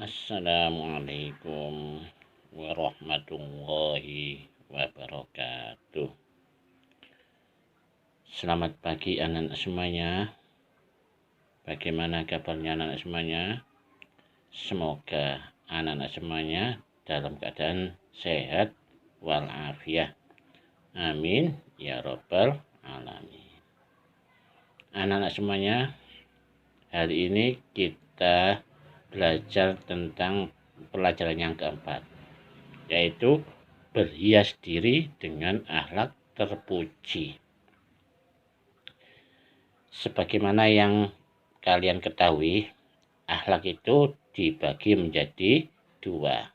Assalamualaikum warahmatullahi wabarakatuh. Selamat pagi anak-anak semuanya. Bagaimana kabarnya anak-anak semuanya? Semoga anak-anak semuanya dalam keadaan sehat walafiat. Amin ya robbal alamin. Anak-anak semuanya, hari ini kita belajar tentang pelajaran yang keempat, yaitu berhias diri dengan akhlak terpuji. Sebagaimana yang kalian ketahui, akhlak itu dibagi menjadi dua,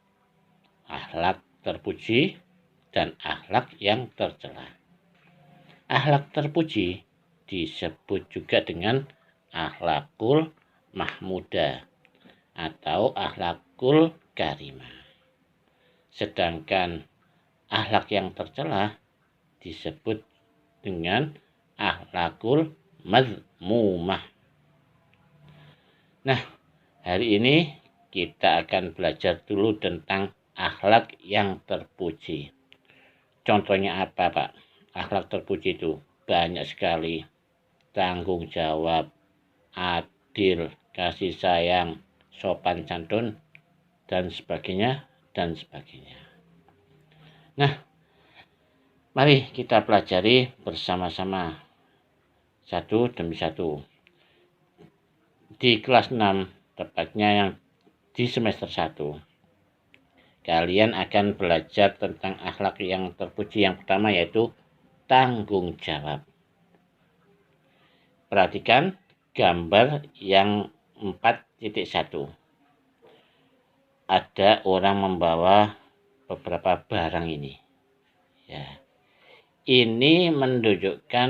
akhlak terpuji dan akhlak yang tercela. Akhlak terpuji disebut juga dengan akhlakul mahmudah atau akhlakul karimah. Sedangkan akhlak yang tercela disebut dengan akhlakul mazmumah. Nah, hari ini kita akan belajar dulu tentang akhlak yang terpuji. Contohnya apa, Pak? Akhlak terpuji itu banyak sekali. Tanggung jawab, adil, kasih sayang, sopan santun, dan sebagainya, dan sebagainya. Nah, mari kita pelajari bersama-sama satu demi satu. Di kelas 6, tepatnya yang di semester 1, kalian akan belajar tentang akhlak yang terpuji. Yang pertama yaitu tanggung jawab. Perhatikan gambar yang 4.1. Ada orang membawa beberapa barang ini. Ya. Ini menunjukkan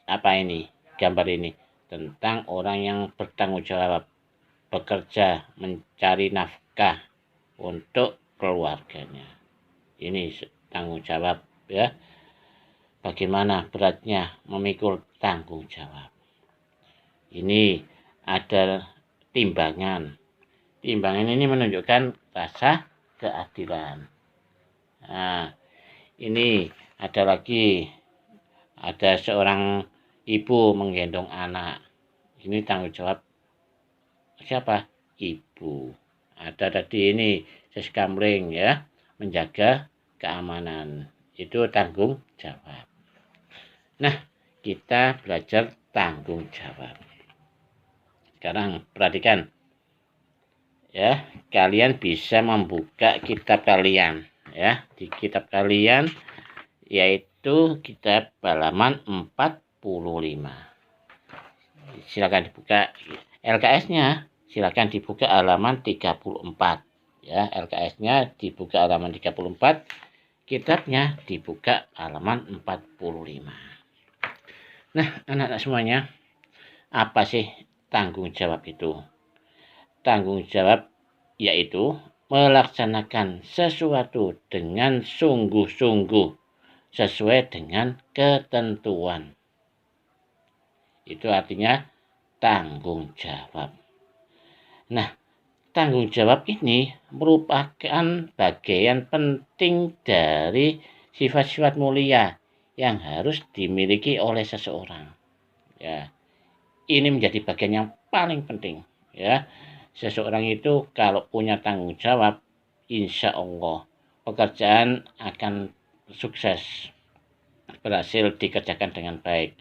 apa ini? Gambar ini tentang orang yang bertanggung jawab, bekerja, mencari nafkah untuk keluarganya. Ini tanggung jawab, ya. Bagaimana beratnya memikul tanggung jawab. Ini ada timbangan. Timbangan ini menunjukkan rasa keadilan. Nah, ini ada lagi, ada seorang ibu menggendong anak. Ini tanggung jawab siapa? Ibu. Ada tadi ini seskamling, ya, menjaga keamanan. Itu tanggung jawab. Nah, kita belajar tanggung jawab. Sekarang perhatikan, ya, kalian bisa membuka kitab kalian, ya, di kitab kalian, yaitu kitab halaman 45. Silakan dibuka. LKS-nya silakan dibuka halaman 34, ya. LKS-nya dibuka halaman 34, kitabnya dibuka halaman 45. Nah, anak-anak semuanya, apa sih tanggung jawab itu? Tanggung jawab yaitu melaksanakan sesuatu dengan sungguh-sungguh sesuai dengan ketentuan. Itu artinya tanggung jawab. Nah, tanggung jawab ini merupakan bagian penting dari sifat-sifat mulia yang harus dimiliki oleh seseorang. Ya, ini menjadi bagian yang paling penting, ya. Seseorang itu kalau punya tanggung jawab, insya Allah pekerjaan akan sukses, berhasil dikerjakan dengan baik.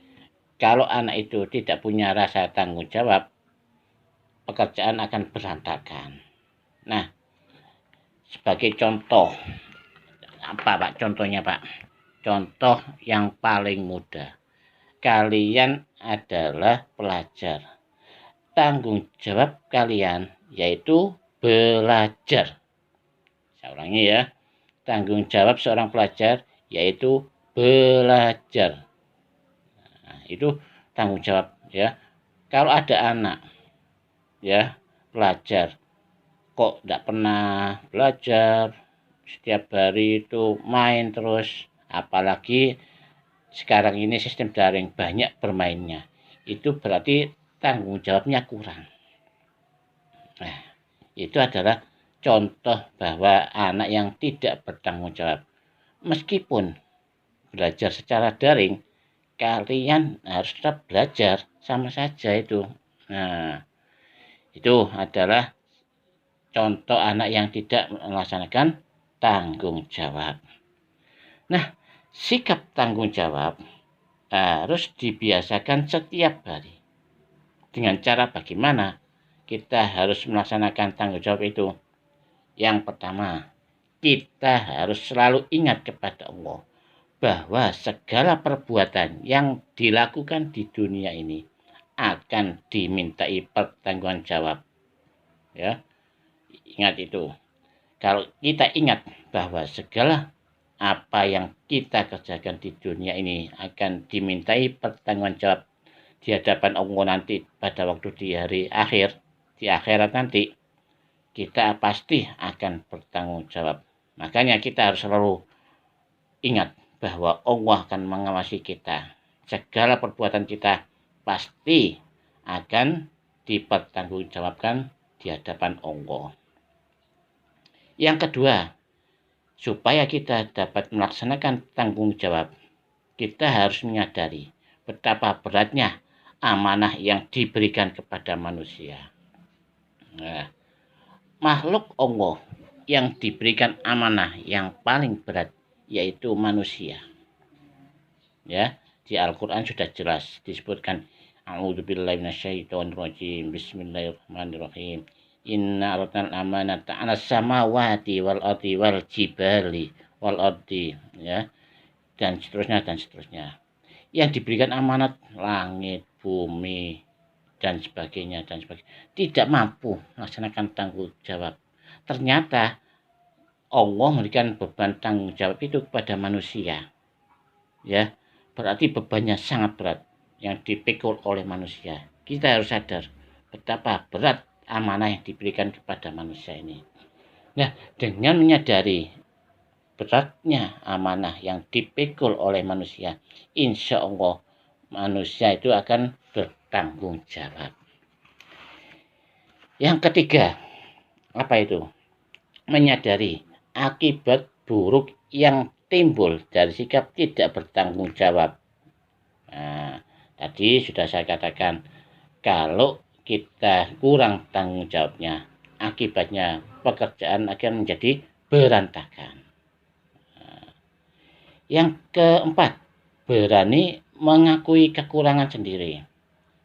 Kalau anak itu tidak punya rasa tanggung jawab, pekerjaan akan berantakan. Nah, sebagai contoh, apa Pak contohnya, Pak? Contoh yang paling mudah. Kalian adalah pelajar. Tanggung jawab kalian yaitu belajar. Saya ulangi, ya. Tanggung jawab seorang pelajar yaitu belajar. Nah, itu tanggung jawab, ya. Kalau ada anak, ya, pelajar kok tidak pernah belajar, setiap hari itu main terus, apalagi sekarang ini sistem daring, banyak bermainnya, itu berarti tanggung jawabnya kurang. Nah, Itu adalah contoh bahwa anak yang tidak bertanggung jawab. Meskipun belajar secara daring, kalian harus tetap belajar, sama saja itu. Nah, itu adalah contoh anak yang tidak melaksanakan tanggung jawab. Nah, sikap tanggung jawab harus dibiasakan setiap hari. Dengan cara bagaimana kita harus melaksanakan tanggung jawab itu? Yang pertama, kita harus selalu ingat kepada Allah bahwa segala perbuatan yang dilakukan di dunia ini akan dimintai pertanggungan jawab. Ya, ingat itu. Kalau kita ingat bahwa segala apa yang kita kerjakan di dunia ini akan dimintai pertanggungan jawab di hadapan Allah nanti pada waktu di hari akhir, di akhirat nanti, kita pasti akan bertanggung jawab. Makanya kita harus selalu ingat bahwa Allah akan mengawasi kita. Segala perbuatan kita pasti akan dipertanggungjawabkan di hadapan Allah. Yang kedua, supaya kita dapat melaksanakan tanggung jawab, kita harus menyadari betapa beratnya amanah yang diberikan kepada manusia. Nah, makhluk Allah yang diberikan amanah yang paling berat yaitu manusia. Ya, di Al-Qur'an sudah jelas disebutkan A'udzubillahi minasyaitonirrajim. Bismillahirrahmanirrahim. Inna aradnal amanata 'alas samawati wal ardi wal jibali wal ardi, ya, dan seterusnya dan seterusnya. Yang diberikan amanat langit, bumi, dan sebagainya tidak mampu melaksanakan tanggung jawab. Ternyata Allah memberikan beban tanggung jawab itu kepada manusia. Ya, berarti bebannya sangat berat yang dipikul oleh manusia. Kita harus sadar betapa berat amanah yang diberikan kepada manusia ini. Nah, dengan menyadari beratnya amanah yang dipikul oleh manusia, insya Allah manusia itu akan bertanggung jawab. Yang ketiga, apa itu? Menyadari akibat buruk yang timbul dari sikap tidak bertanggung jawab. Nah, tadi sudah saya katakan, kalau kita kurang tanggung jawabnya, akibatnya pekerjaan akan menjadi berantakan. Nah, yang keempat, berani mengakui kekurangan sendiri.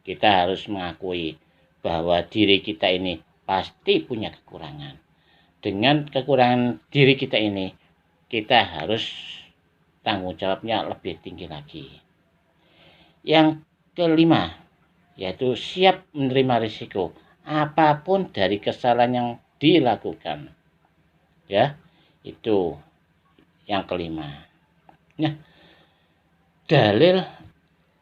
Kita harus mengakui bahwa diri kita ini pasti punya kekurangan. Dengan kekurangan diri kita ini, kita harus tanggung jawabnya lebih tinggi lagi. Yang kelima, yaitu siap menerima risiko apapun dari kesalahan yang dilakukan. Ya, itu yang kelima. Nah, dalil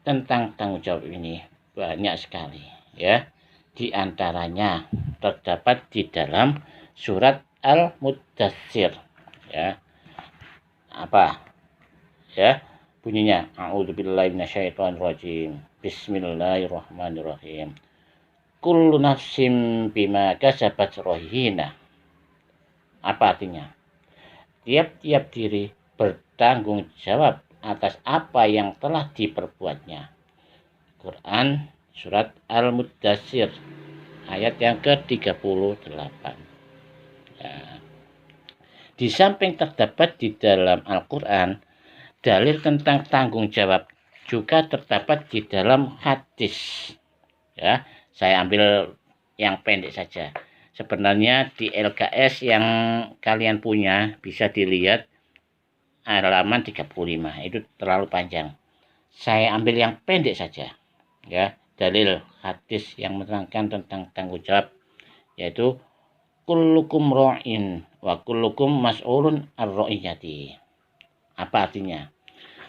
tentang tanggung jawab ini banyak sekali, ya. Di antaranya terdapat di dalam surat Al-Muddatsir, ya. Apa? Ya, bunyinya a'udzubillahi minasyaitonirrajim. Bismillahirrahmanirrahim. Kullu nafsin bima kasabat rahina. Apa artinya? Tiap-tiap diri bertanggung jawab atas apa yang telah diperbuatnya. Quran surat Al-Muddatsir ayat yang ke-38. Ya. Di samping terdapat di dalam Al-Quran dalil tentang tanggung jawab, juga terdapat di dalam hadis. Ya, saya ambil yang pendek saja. Sebenarnya di LKS yang kalian punya bisa dilihat halaman 35. Itu terlalu panjang. Saya ambil yang pendek saja. Ya, dalil hadis yang menerangkan tentang tanggung jawab, yaitu kullukum ra'in wa kullukum mas'ulun ar-ra'iyati. Apa artinya?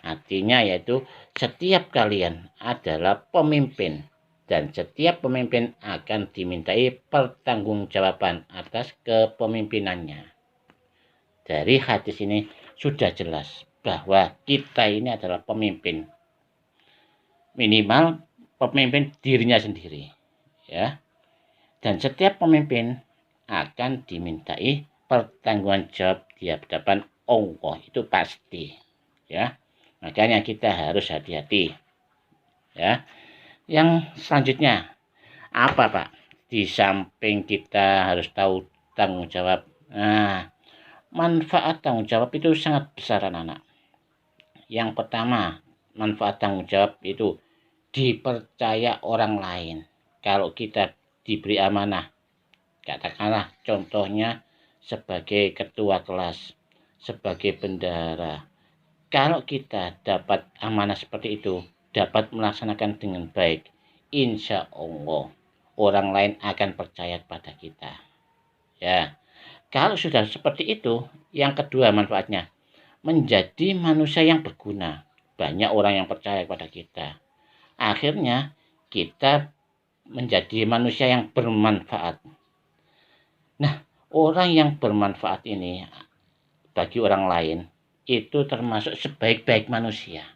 Artinya yaitu setiap kalian adalah pemimpin dan setiap pemimpin akan dimintai pertanggungjawaban atas kepemimpinannya. Dari hadis ini sudah jelas bahwa kita ini adalah pemimpin. Minimal pemimpin dirinya sendiri, ya. Dan setiap pemimpin akan dimintai pertanggungjawab di hadapan Allah, itu pasti ya. Makanya kita harus hati-hati ya. Yang selanjutnya apa, Pak? Di samping kita harus tahu tanggung jawab, nah, manfaat tanggung jawab itu sangat besar, anak-anak. Yang pertama, manfaat tanggung jawab itu dipercaya orang lain. Kalau kita diberi amanah, katakanlah contohnya sebagai ketua kelas, sebagai bendahara. Kalau kita dapat amanah seperti itu, dapat melaksanakan dengan baik, insya Allah orang lain akan percaya kepada kita. Ya, kalau sudah seperti itu, yang kedua manfaatnya menjadi manusia yang berguna. Banyak orang yang percaya kepada kita. Akhirnya kita menjadi manusia yang bermanfaat. Nah, orang yang bermanfaat ini bagi orang lain itu termasuk sebaik-baik manusia.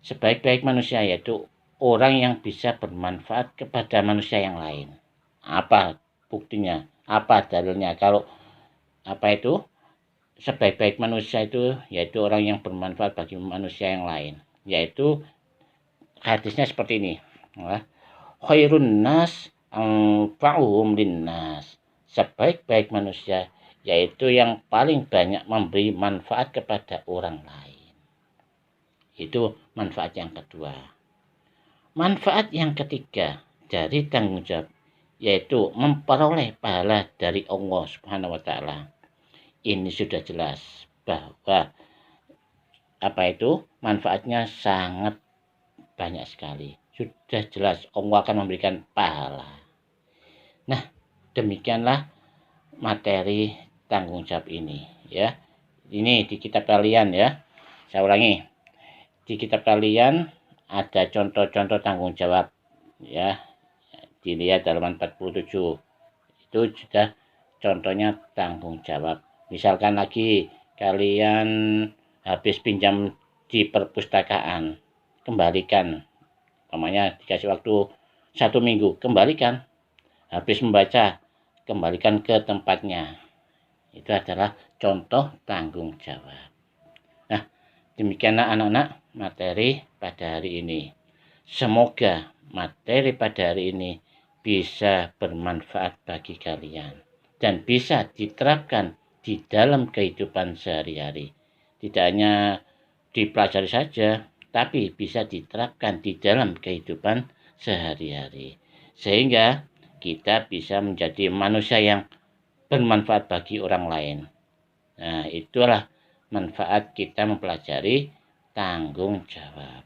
Sebaik-baik manusia yaitu orang yang bisa bermanfaat kepada manusia yang lain. Apa buktinya? Apa dalilnya? Kalau apa itu? Sebaik-baik manusia itu yaitu orang yang bermanfaat bagi manusia yang lain. Yaitu hadisnya seperti ini. Khairun nas anfa'uhum linnas. Sebaik-baik manusia yaitu yang paling banyak memberi manfaat kepada orang lain. Itu manfaat yang kedua. Manfaat yang ketiga dari tanggung jawab yaitu memperoleh pahala dari Allah Subhanahu wa taala. Ini sudah jelas bahwa apa itu manfaatnya sangat banyak sekali. Sudah jelas Allah akan memberikan pahala. Nah, demikianlah materi tanggung jawab ini ya. Ini di kitab kalian ya. Saya ulangi. Di kitab kalian ada contoh-contoh tanggung jawab ya. Dilihat halaman 47. Itu sudah contohnya tanggung jawab. Misalkan lagi kalian habis pinjam di perpustakaan, kembalikan. Namanya dikasih waktu 1 minggu, kembalikan. Habis membaca, kembalikan ke tempatnya. Itu adalah contoh tanggung jawab. Nah, demikianlah anak-anak materi pada hari ini. Semoga materi pada hari ini bisa bermanfaat bagi kalian dan bisa diterapkan di dalam kehidupan sehari-hari. Tidak hanya dipelajari saja, tapi bisa diterapkan di dalam kehidupan sehari-hari. Sehingga kita bisa menjadi manusia yang bermanfaat bagi orang lain. Nah, itulah manfaat kita mempelajari tanggung jawab.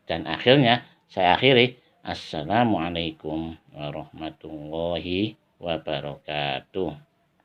Dan akhirnya saya akhiri. Assalamualaikum warahmatullahi wabarakatuh.